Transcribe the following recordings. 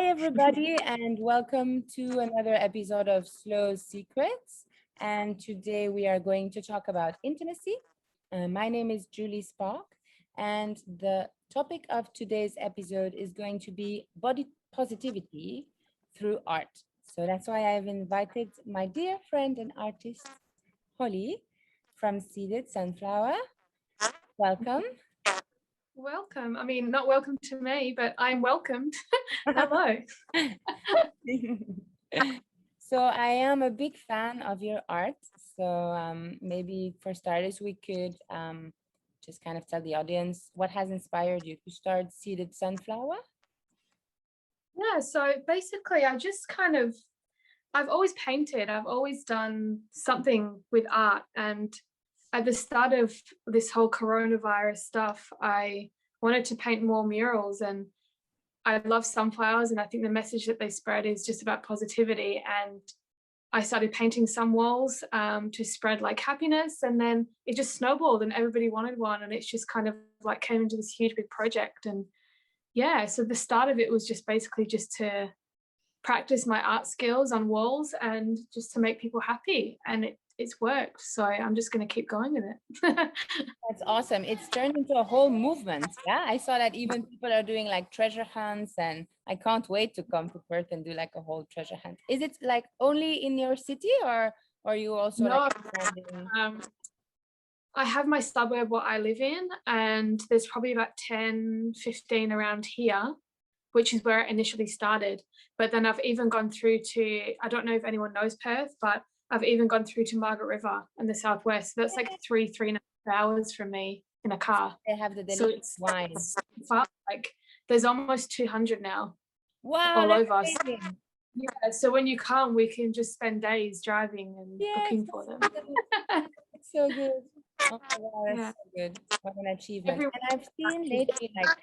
Hi, everybody, and welcome to another episode of Slow Secrets. And today we are going to talk about intimacy. My name is Julie Spark, and the topic of today's episode is going to be body positivity through art. So that's why I've invited my dear friend and artist, Holly, from Seeded Sunflower. Welcome. Welcome. I mean, not welcome to me, but I'm welcomed. Hello. So I am a big fan of your art. So maybe for starters, we could just kind of tell the audience what has inspired you to start Seeded Sunflower. Yeah, so basically I've always painted. I've always done something with art. And at the start of this whole coronavirus stuff, I wanted to paint more murals, and I love sunflowers, and I think the message that they spread is just about positivity. And I started painting some walls to spread like happiness, and then it just snowballed and everybody wanted one, and it's just kind of like came into this huge big project. And yeah, so the start of it was just basically just to practice my art skills on walls and just to make people happy, and it's worked, so I'm just going to keep going with it. That's awesome. It's turned into a whole movement. Yeah, I saw that even people are doing like treasure hunts, and I can't wait to come to Perth and do like a whole treasure hunt. Is it like only in your city, or you also No, like expanding? I have my suburb what I live in, and there's probably about 10, 15 around here, which is where it initially started. But then I've even gone through to, I don't know if anyone knows Perth, but I've even gone through to Margaret River in the southwest. So that's like 3.5 hours from me in a car. They have the So delicious it's wine. far, like there's almost 200 now. Wow, all that's over. amazing. Yeah, so when you come, we can just spend days driving and looking for them. It's so good. Oh my God, that's so good. What an achievement. And I've seen lately, like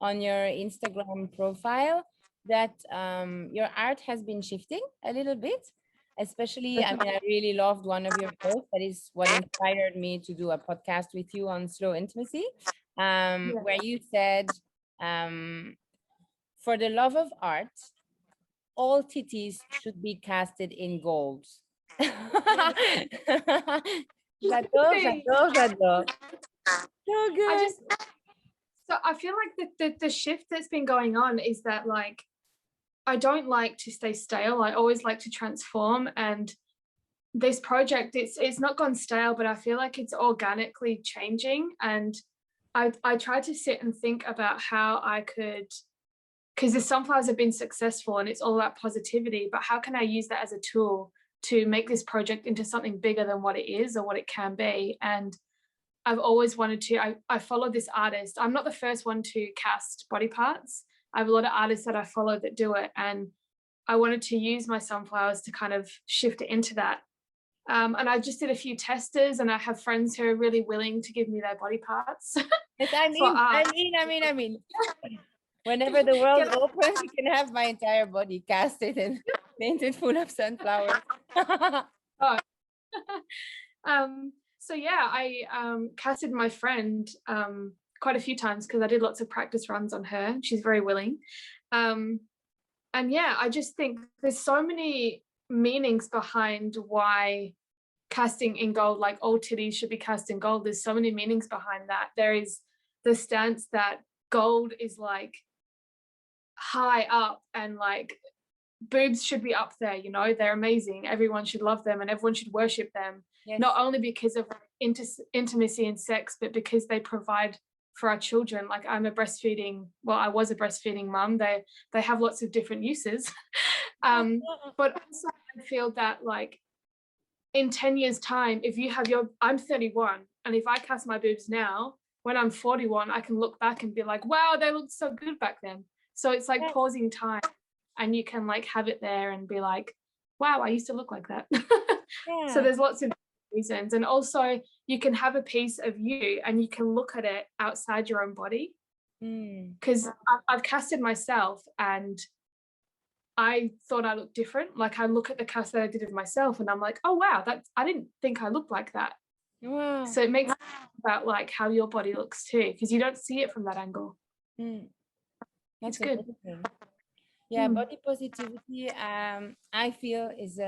on your Instagram profile, that your art has been shifting a little bit. Especially, I mean, I really loved one of your posts. That is what inspired me to do a podcast with you on slow intimacy, where you said, for the love of art, all titties should be casted in gold. J'adore. So good. I feel like the shift that's been going on is that, like, I don't like to stay stale. I always like to transform. And this project, it's not gone stale, but I feel like it's organically changing. And I tried to sit and think about how I could, because the sunflowers have been successful and it's all about positivity, but how can I use that as a tool to make this project into something bigger than what it is or what it can be? And I've always wanted to, I follow this artist. I'm not the first one to cast body parts. I have a lot of artists that I follow that do it. And I wanted to use my sunflowers to kind of shift it into that. And I just did a few testers, and I have friends who are really willing to give me their body parts. Yes, I mean. Whenever the world opens, you can have my entire body casted and painted full of sunflowers. Oh. So yeah, I casted my friend quite a few times because I did lots of practice runs on her. She's very willing. And yeah, I just think there's so many meanings behind why casting in gold, like all titties should be cast in gold. There's so many meanings behind that. There is the stance that gold is like high up, and like boobs should be up there, you know, they're amazing, everyone should love them and everyone should worship them. Yes. Not only because of intimacy and sex, but because they provide for our children. Like I was a breastfeeding mum. They have lots of different uses. But also I feel that, like, in 10 years time, if you have I'm 31, and if I cast my boobs now, when I'm 41, I can look back and be like, wow, they looked so good back then. So it's like pausing time, and you can like have it there and be like, wow, I used to look like that. Yeah. So there's lots of reasons. And also you can have a piece of you and you can look at it outside your own body. Because I've casted myself and I thought I looked different. Like I look at the cast that I did of myself and I'm like, oh wow, I didn't think I looked like that. Wow. So it makes sense about like how your body looks too, because you don't see it from that angle. That's good. Yeah, body positivity, I feel is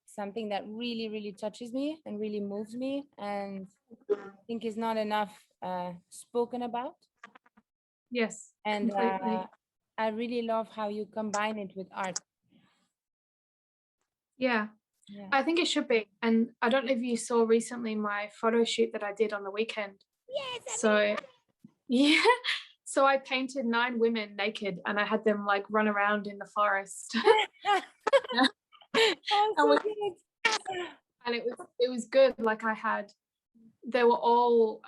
something that really, really touches me and really moves me, and I think is not enough spoken about. Yes, And completely. I really love how you combine it with art. Yeah, Yeah. I think it should be. And I don't know if you saw recently my photo shoot that I did on the weekend. Yes. So yeah, so I painted 9 women naked and I had them like run around in the forest. Yeah. Oh, And, so we, good. and it was good. Like they were all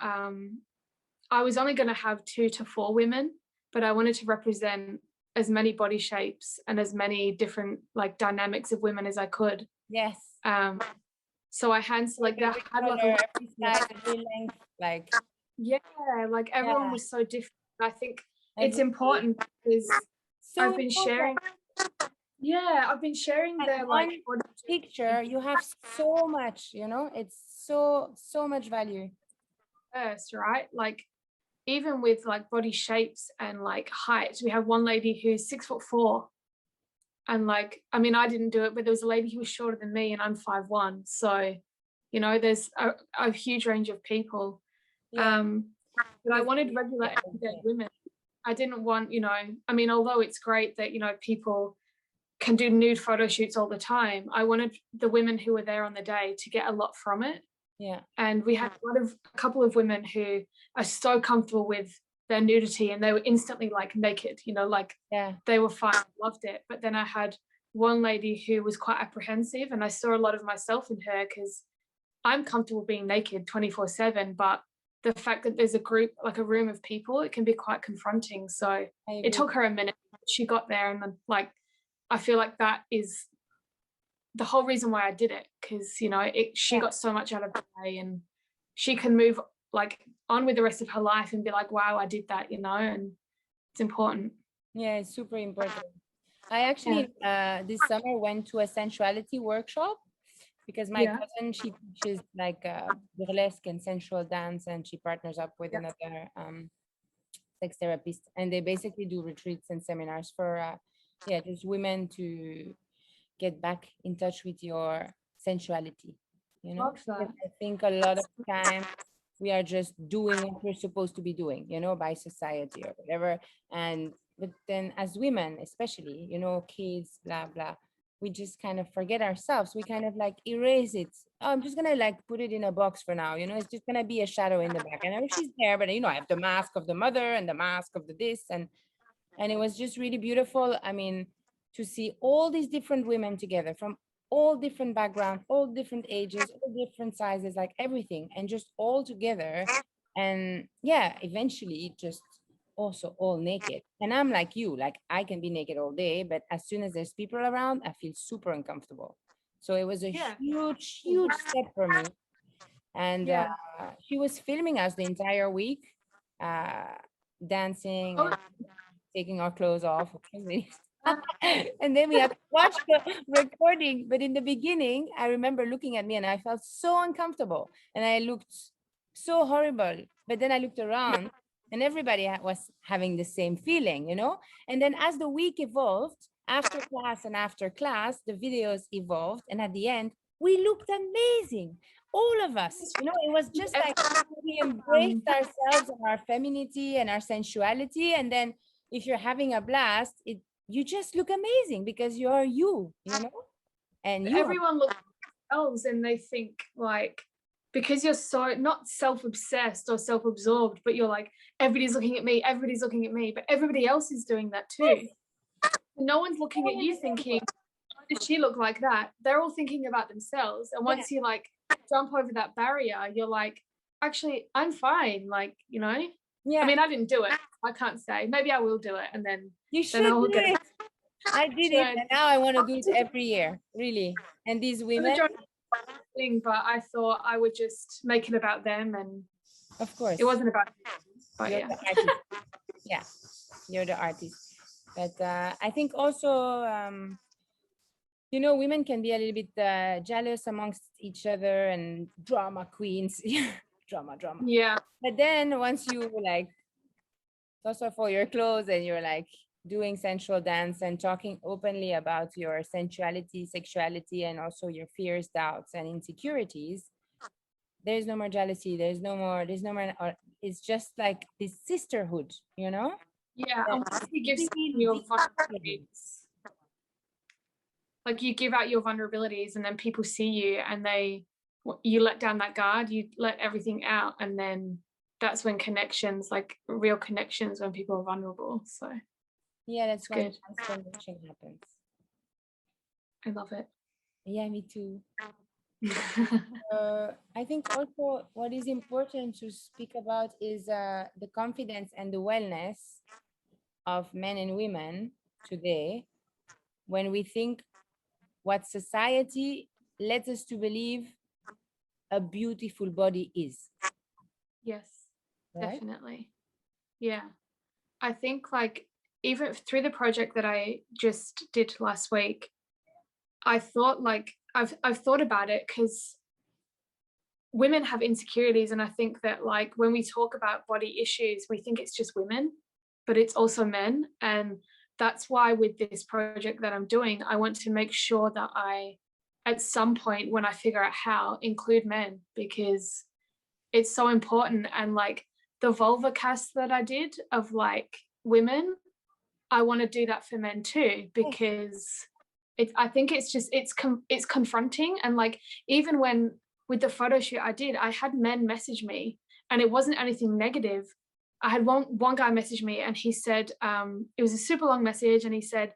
I was only going to have 2 to 4 women, but I wanted to represent as many body shapes and as many different like dynamics of women as I could. Yes. So I Like they every had like color, every size, every length, like yeah, like everyone yeah, was so different. I think it's every important because so I've been important. sharing, I've been sharing Like their one like body picture, you have so much, it's so much value. first, right? Like even with like body shapes and like height, we have one lady who's 6'4", and like I mean I didn't do it, but there was a lady who was shorter than me, and I'm 5'1", so there's a huge range of people. Yeah, But I because wanted regular yeah, everyday women. I didn't want, I mean, although it's great that, people can do nude photo shoots all the time, I wanted the women who were there on the day to get a lot from it. yeah, And we had a couple of women who are so comfortable with their nudity and they were instantly like naked, like yeah, they were fine, loved it. But then I had one lady who was quite apprehensive, and I saw a lot of myself in her because I'm comfortable being naked 24/7, but the fact that there's a group, like a room of people, it can be quite confronting. So I it agree. took her a minute. She got there, and then, like, I feel like that is the whole reason why I did it, because she Yeah, got so much out of the day, and she can move like on with the rest of her life and be like, wow, I did that, and it's important. yeah, it's super important. I Yeah. actually this summer went to a sensuality workshop because my Yeah. cousin, she teaches like burlesque and sensual dance, and she partners up with Yeah. another sex therapist, and they basically do retreats and seminars for yeah, just women to get back in touch with your sensuality, Love that. because I think a lot of time we are just doing what we're supposed to be doing, by society or whatever. And but then as women, especially, kids, blah blah, we just kind of forget ourselves. We kind of like erase it. Oh, I'm just gonna like put it in a box for now. It's just gonna be a shadow in the back. I know she's there, but I have the mask of the mother and the mask of the this, and it was just really beautiful. I mean, to see all these different women together from all different backgrounds, all different ages, all different sizes, like everything, and just all together. And yeah, eventually just also all naked. And I'm like you, like I can be naked all day, but as soon as there's people around, I feel super uncomfortable. So it was a Yeah. huge, huge step for me. And Yeah. she was filming us the entire week, dancing Oh, and taking our clothes off. And then we had to watch the recording. But in the beginning, I remember looking at me and I felt so uncomfortable and I looked so horrible. But then I looked around and everybody was having the same feeling. And then as the week evolved, after class and after class, the videos evolved. And at the end, we looked amazing. All of us, it was just like we embraced ourselves and our femininity and our sensuality. And then if you're having a blast, you just look amazing because you're you, and you have, everyone looks at themselves and they think like, because you're so not self-obsessed or self-absorbed, but you're like, everybody's looking at me, but everybody else is doing that too. No one's looking at you thinking, why does she look like that? They're all thinking about themselves. And once you like jump over that barrier, you're like, actually, I'm fine. Like, yeah, I mean, I didn't do it. I can't say. Maybe I will do it. And you then should I'll do get it. I did it, should. and now I want to do it every year, really. And these women, Thing, but I thought I would just make it about them, and of course, it wasn't about me, but you're yeah. the artist. Yeah, you're the artist. But I think also, women can be a little bit jealous amongst each other and drama queens. Drama. Yeah. But then once you like toss off all your clothes and you're like doing sensual dance and talking openly about your sensuality, sexuality, and also your fears, doubts, and insecurities, there's no more jealousy. There's no more, it's just like this sisterhood, you know? Yeah, That and once you give really your deep- vulnerabilities, like you give out your vulnerabilities, and then people see you, and you let down that guard, you let everything out, and then that's when connections, like real connections, when people are vulnerable. So yeah, that's it's when good. transformation happens. I love it. Yeah, me too. I think also what is important to speak about is the confidence and the wellness of men and women today, when we think what society lets us to believe a beautiful body is, Yes, right? definitely. Yeah, I think like even through the project that I just did last week, I thought like I've thought about it, because women have insecurities, and I think that like when we talk about body issues, we think it's just women, but it's also men. And that's why with this project that I'm doing, I want to make sure that I, at some point when I figure out how, include men, because it's so important. And like the vulva cast that I did of like women, I want to do that for men too, because I think it's just it's confronting. And like even when with the photo shoot I did, I had men message me, and it wasn't anything negative. I had one guy message me, and he said, it was a super long message, and he said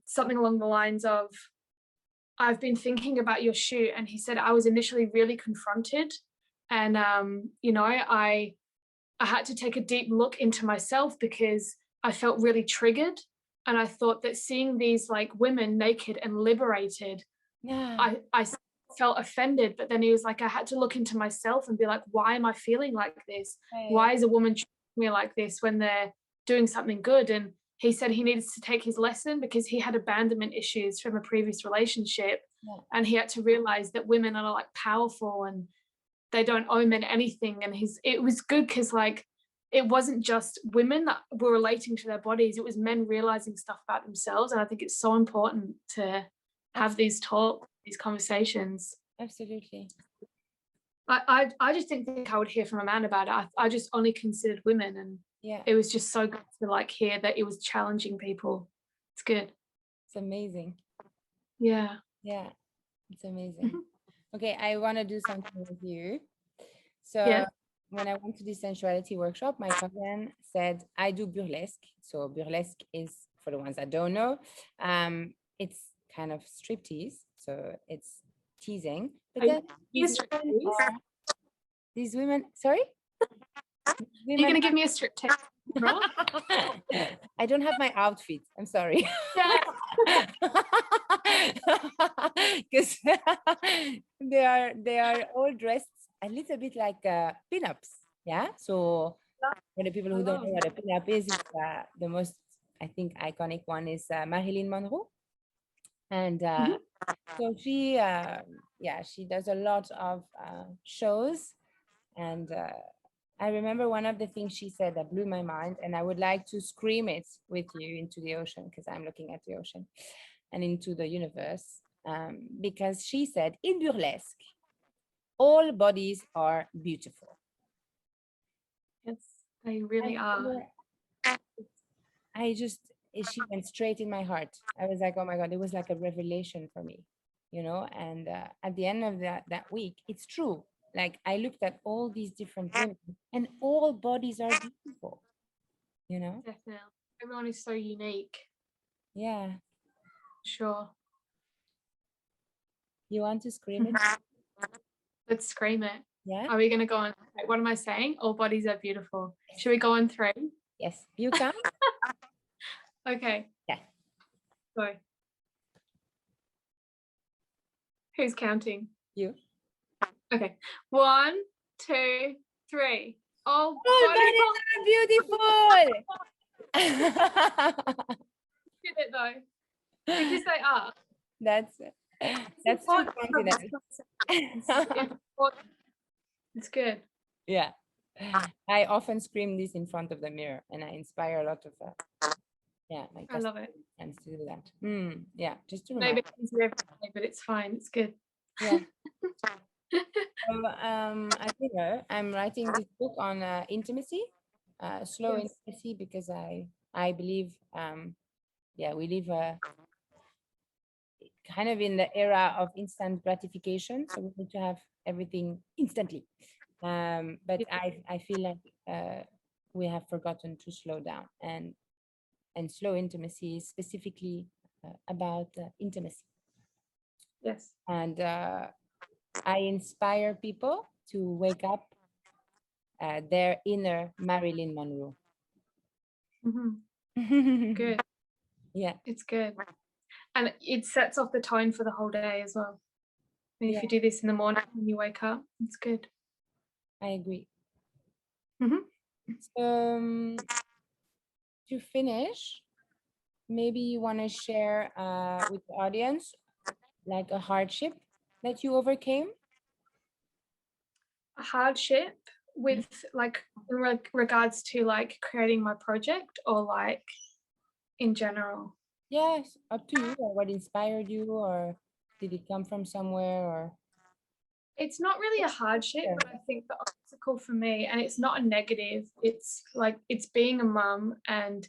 something along the lines of, I've been thinking about your shoot, and he said I was initially really confronted, and you know, I had to take a deep look into myself, because I felt really triggered, and I thought that seeing these like women naked and liberated, Yeah. I felt offended. But then he was like, I had to look into myself and be like, why am I feeling like this? Why is a woman treating me like this when they're doing something good? And he said he needed to take his lesson, because he had abandonment issues from a previous relationship. Yeah. And he had to realize that women are like powerful, and they don't owe men anything. And it was good, because like it wasn't just women that were relating to their bodies, it was men realizing stuff about themselves. And I think it's so important to have these talks, these conversations. Absolutely. I just didn't think I would hear from a man about it. I just only considered women, and Yeah, it was just so good to like hear that it was challenging people. It's good. it's amazing. Yeah. Yeah, it's amazing. Okay, I want to do something with you. So Yeah. when I went to the sensuality workshop, my cousin said, I do burlesque. So burlesque is, for the ones that don't know, it's kind of striptease. So it's teasing. But Are then you these women are, these women, sorry? You're gonna give me a strip test? I don't have my outfit. I'm sorry. Yeah. Because they are all dressed a little bit like pinups. Yeah. So for the people who don't know what a pinup is, it's the most, I think, iconic one is Marilyn Monroe. And so she, yeah, she does a lot of shows. And I remember one of the things she said that blew my mind, and I would like to scream it with you into the ocean, because I'm looking at the ocean and into the universe. Because she said, in burlesque, all bodies are beautiful. Yes, they really are. She went straight in my heart. I was like, oh my God, it was like a revelation for me, you know? And at the end of that week, it's true. Like I looked at all these different women, and all bodies are beautiful, you know? Definitely. Everyone is so unique. Yeah. Sure. You want to scream it? Let's scream it. Yeah. Are we going to go on? Wait, what am I saying? All bodies are beautiful. Should we go on 3? Yes. You can? Okay. Yeah. Go. Who's counting? You. Okay. 1, 2, 3. All bodies are beautiful. Did it though. Because they are. That's too confident. It's good. Yeah. I often scream this in front of the mirror, and I inspire a lot of Yeah, like I love it. tends to do that. Yeah, just to Maybe remind. it's easier every day, but it's fine. It's good. Yeah. So, I think I'm writing this book on intimacy, slow Yes. intimacy, because I believe yeah, we live kind of in the era of instant gratification, so we need to have everything instantly. But Yeah. I feel like we have forgotten to slow down, and slow intimacy is specifically about intimacy. Yes. And I inspire people to wake up their inner Marilyn Monroe. Good. Yeah, It's good. And it sets off the tone for the whole day as well. I mean, yeah, if you do this in the morning when you wake up, it's good. I agree. Mhm. To finish, maybe you want to share with the audience like a hardship that you overcame. A hardship with like in regards to like creating my project or like in general. Yes, up to you, or what inspired you, or did it come from somewhere, or It's not really a hardship, but I think the obstacle for me, and it's not a negative, it's like it's being a mum. And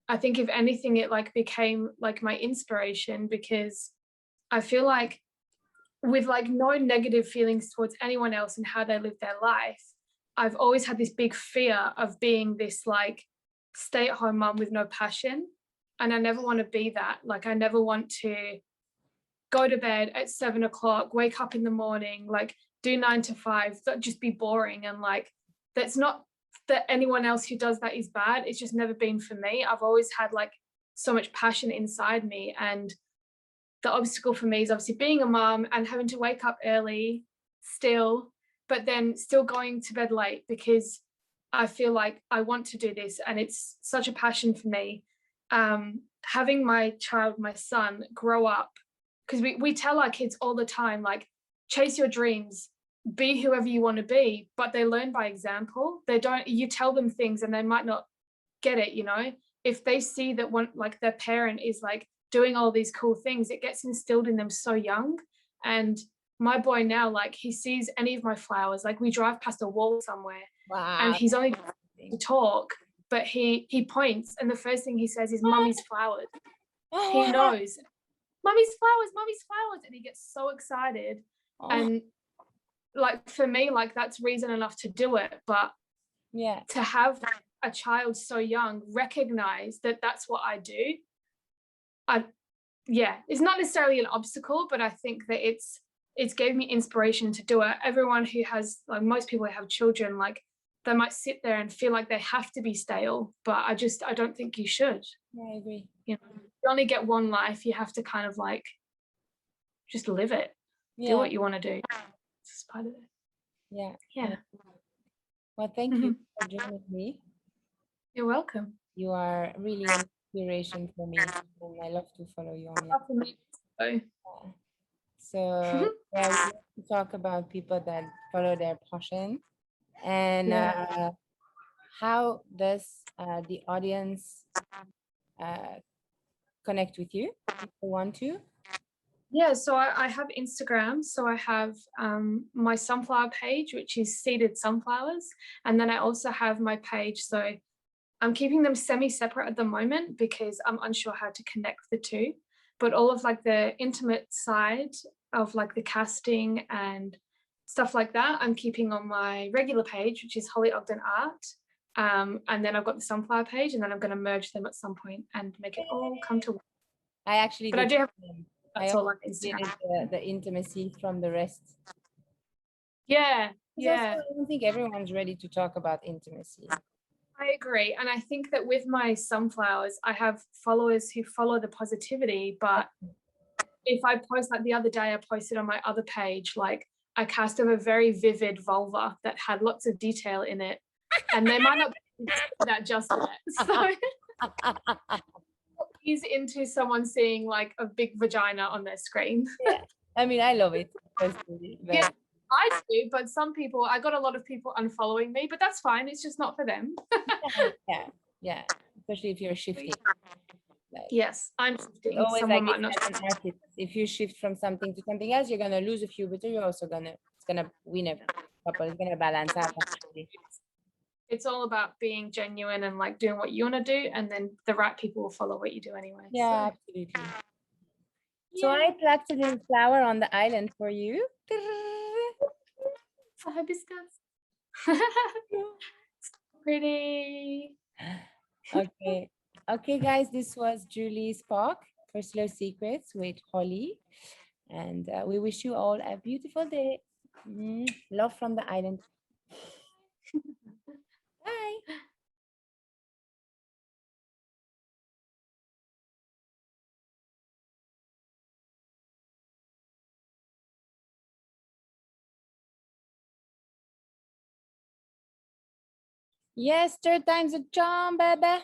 I think if anything, it like became like my inspiration, because I feel like with like no negative feelings towards anyone else and how they live their life, I've always had this big fear of being this like stay-at-home mum with no passion. And I never want to be that. Like I never want to go to bed at 7 o'clock, wake up in the morning, like do 9 to 5, that just be boring. And like that's not that anyone else who does that is bad. It's just never been for me. I've always had like so much passion inside me. And the obstacle for me is obviously being a mom and having to wake up early still, but then still going to bed late, because I feel like I want to do this and it's such a passion for me. Having my child, my son, grow up, because we tell our kids all the time, like, chase your dreams, be whoever you want to be, but they learn by example. They don't, you tell them things and they might not get it, you know? If they see that one, like their parent is like doing all these cool things, it gets instilled in them so young. And my boy now, like he sees any of my flowers, like we drive past a wall somewhere and wow, he's only to talk, but he points and the first thing he says is mummy's flowers. He knows mummy's flowers, and he gets so excited. And like for me, like that's reason enough to do it. But yeah, to have a child so young recognize that that's what I do, it's not necessarily an obstacle, but I think that it's gave me inspiration to do it. Everyone who has, like most people who have children, like they might sit there and feel like they have to be stale, but I don't think you should. yeah, I agree. You know, you only get one life. You have to kind of like just live it, do Yeah, what you want to do. It's just part of it. yeah. Yeah. Well, thank you for joining me. You're welcome. You are really an inspiration for me, and I love to follow you online. For me, so. So yeah, we love to talk about people that follow their passion. And how does the audience connect with you if they want to? Yeah, so I have Instagram. So I have my sunflower page, which is seeded sunflowers. And then I also have my page. So I'm keeping them semi-separate at the moment because I'm unsure how to connect the two. But all of like the intimate side of like the casting and stuff like that, I'm keeping on my regular page, which is Holly Ogden Art. And then I've got the sunflower page, and then I'm going to merge them at some point and make it all come to one. I actually But I did. do have, I that's all on also did Instagram. the intimacy from the rest. Yeah, Because yeah. also, I don't think everyone's ready to talk about intimacy. I agree. And I think that with my sunflowers, I have followers who follow the positivity. But if I post, like the other day, I posted on my other page, like a cast of a very vivid vulva that had lots of detail in it. And they might not be that just yet. So he's into someone seeing like a big vagina on their screen. Yeah. I mean, I love it personally. But Yeah, I do, but some people, I got a lot of people unfollowing me, but that's fine. It's just not for them. yeah, especially if you're shifty. Yes, I'm shifting. Always Someone like might this not. as an artist. If you shift from something to something else, you're gonna lose a few, but you're also it's gonna win a couple. It's gonna balance out. Actually. It's all about being genuine and like doing what you want to do, and then the right people will follow what you do anyway. Yeah, absolutely. So I plucked a little flower on the island for you. It's a hibiscus. Pretty. Okay. Okay, guys, this was Julie Spock for Slow Secrets with Holly. And we wish you all a beautiful day. Love from the island. Bye. Yes, third time's a charm, baby.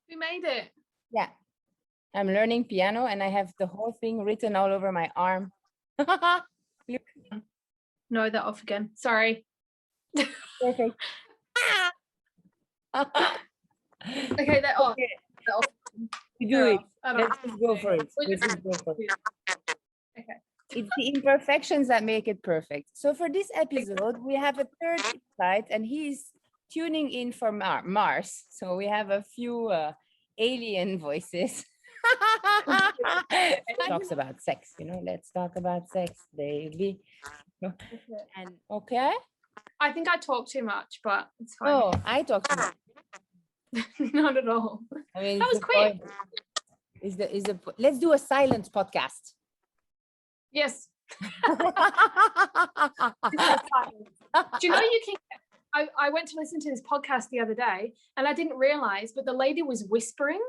We made it. Yeah. I'm learning piano and I have the whole thing written all over my arm. Look. No, that off again. Sorry. Perfect. Okay, that off. Okay. That off. You do it. Let's just go for it. We'll Let's just just go for it. Okay. It's the imperfections that make it perfect. So for this episode, we have a third insight, and he's tuning in for Mars. So we have a few alien voices. Talks about sex, let's talk about sex, baby. And okay. I think I talk too much, but it's fine. Oh, I talk too much. Not at all. I mean, that was quick. Let's do a silent podcast. Yes. Do you know you can? I went to listen to this podcast the other day, and I didn't realize, but the lady was whispering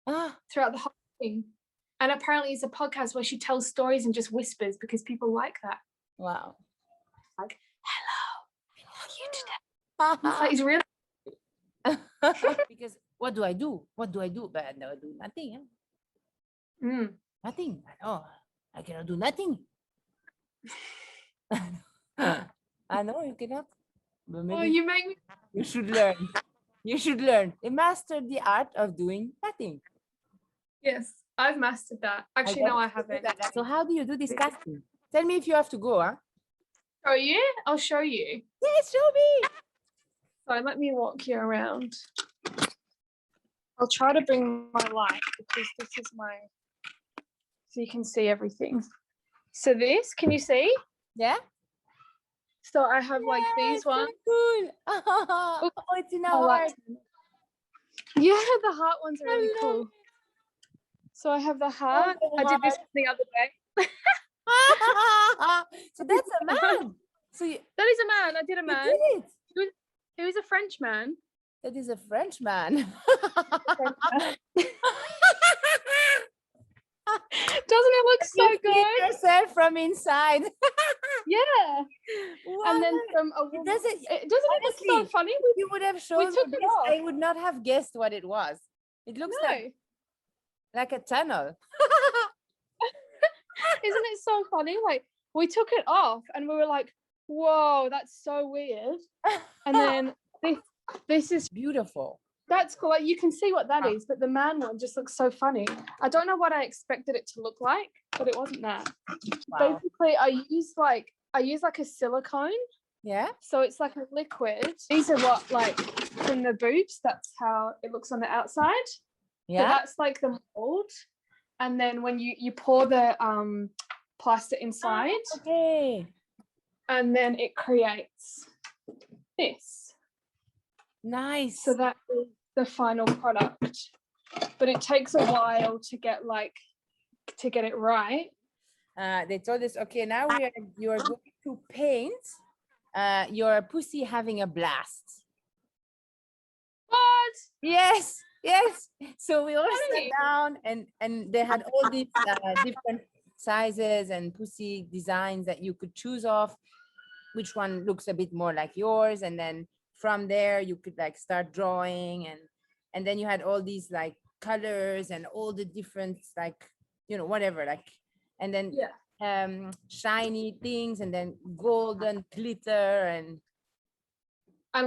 throughout the whole thing. And apparently, it's a podcast where she tells stories and just whispers because people like that. Wow. Like, hello, how are you today? It's really. Because what do I do? What do I do? But I do nothing. Nothing. Oh, I cannot do nothing. I know you cannot. But maybe you make me. You should learn. You should learn. You mastered the art of doing nothing. Yes, I've mastered that. Actually, no, I haven't. So how do you do this casting? Tell me if you have to go, huh? Show you? I'll show you. Yes, show me. So let me walk you around. I'll try to bring my light because this is so you can see everything. So this, can you see? Yeah. So I have like these ones. So cool. Oh, it's in a heart. Yeah, the heart ones are really cool. So I have the heart. I did this the other day. So that's a man. That is a man. I did a man. You did it. He was a French man. That is a French man. Doesn't it look so you good? Yourself from inside. Yeah. Wow. And then from a woman. Doesn't it look so funny? You would have shown me this. I would not have guessed what it was. It looks like a tunnel. Isn't it so funny? Like, we took it off and we were like, whoa, that's so weird. And then this is beautiful. That's cool. Like, you can see what that is, but the man one just looks so funny. I don't know what I expected it to look like, but it wasn't that. Wow. Basically, I use like a silicone. Yeah. So it's like a liquid. These are what, like, from the boobs, that's how it looks on the outside. Yeah. So that's like the mold. And then when you pour the plaster inside. Okay. And then it creates this. Nice. So that is the final product. But it takes a while to get it right. They told us, okay, now you are going to paint your pussy having a blast. What? Yes. So we all sat down and they had all these different sizes and pussy designs that you could choose off, which one looks a bit more like yours, and then from there you could like start drawing, and then you had all these like colors and all the different like whatever, like, and then shiny things, and then golden glitter and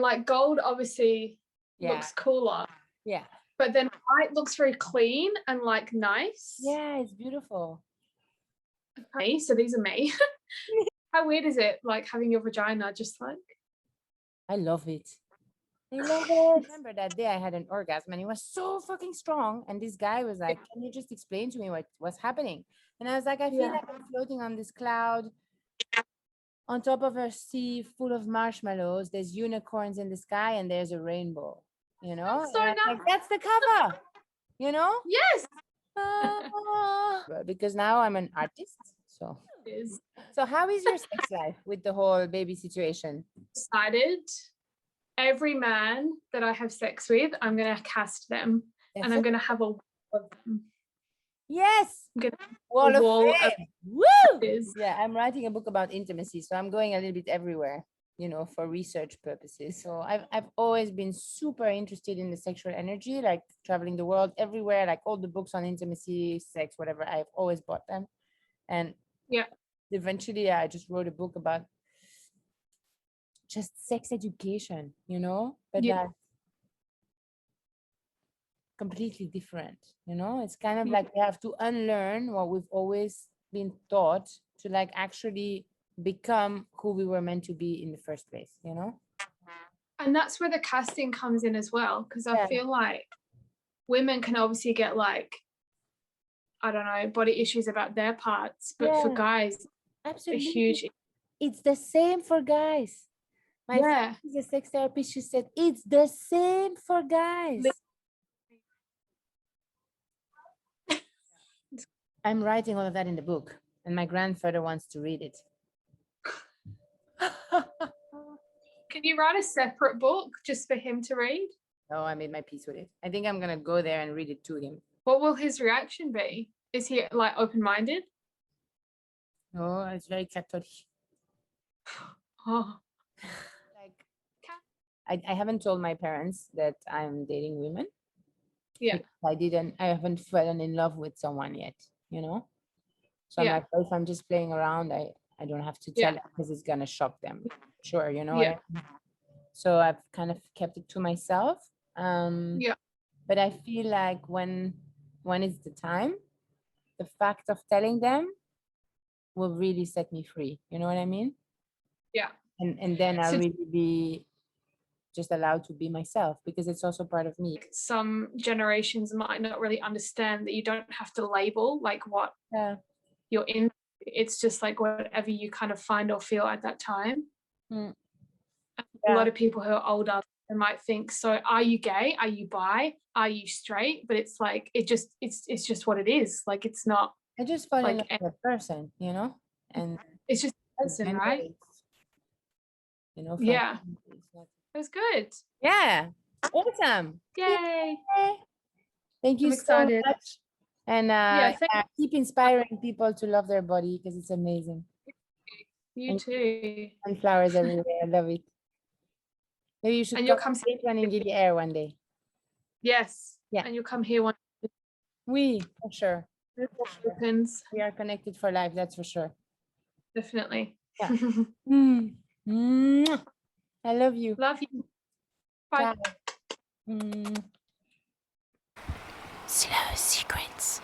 like gold obviously looks cooler. Yeah. but then white looks very clean and like nice. Yeah, it's beautiful. Okay, so these are me. How weird is it, like having your vagina just like? I love it. I love it. Remember that day I had an orgasm and it was so fucking strong. And this guy was like, "Can you just explain to me what's happening?" And I was like, "I feel Yeah. like I'm floating on this cloud on top of a sea full of marshmallows. There's unicorns in the sky and there's a rainbow, you know?" That's so And I was nice. like, that's the cover, you know? Yes. Because now I'm an artist. So It is. so how is your sex life with the whole baby situation? Decided every man that I have sex with, I'm gonna cast them, and I'm gonna have a wall of them. Yes. I'm gonna Wall of wall of fame. Woo! is. Yeah, I'm writing a book about intimacy, so I'm going a little bit everywhere, you know, for research purposes. So I've always been super interested in the sexual energy, like traveling the world everywhere, like all the books on intimacy, sex, whatever. I've always bought them. And Yeah. eventually I just wrote a book about just sex education, you know, but Yeah. that's completely different, you know. It's kind of Yeah. like we have to unlearn what we've always been taught to like actually become who we were meant to be in the first place, you know. And that's where the casting comes in as well, because I Yeah. feel like women can obviously get like, I don't know, body issues about their parts, but for Yeah, guys, a absolutely. huge. It's the same for guys. My friend is a sex therapist. She said it's the same for guys. I'm writing all of that in the book, and my grandfather wants to read it. Can you write a separate book just for him to read? Oh, I made my peace with it. I think I'm gonna go there and read it to him. What will his reaction be? Is he like open-minded? Oh, it's very catholic. Oh, Like, I haven't told my parents that I'm dating women. yeah. I haven't fallen in love with someone yet, you know? So I'm Yeah. like, oh, if I'm just playing around, I don't have to tell Yeah. them because it's gonna shock them. Sure, you know Yeah. what I mean? So I've kind of kept it to myself. Yeah. But I feel like when it's the time, the fact of telling them will really set me free. You know what I mean? Yeah. And then I'll So really be just allowed to be myself because it's also part of me. some generations might not really understand that you don't have to label like what Yeah. you're in. It's just like whatever you kind of find or feel at that time. Mm. A lot of people who are older, they might think, so are you gay? Are you bi? Are you straight? But it's like it's just what it is. Like it's not. I just fall in like love with a person, you know, and it's just a person, gender right? is, you know, for Yeah. me, it's not- It was good. yeah, awesome. Yay. Thank you I'm so excited. much. And Yeah, keep inspiring people to love their body because it's amazing. you And too. flowers everywhere. I love it. Maybe you should And come you'll come and take one in Giddy Air one day. Yes. Yeah. And you'll come here when We, for sure. it opens. We are connected for life, that's for sure. Definitely. Yeah. Mwah. I love you. Love you. Bye. Ciao. Slow secrets.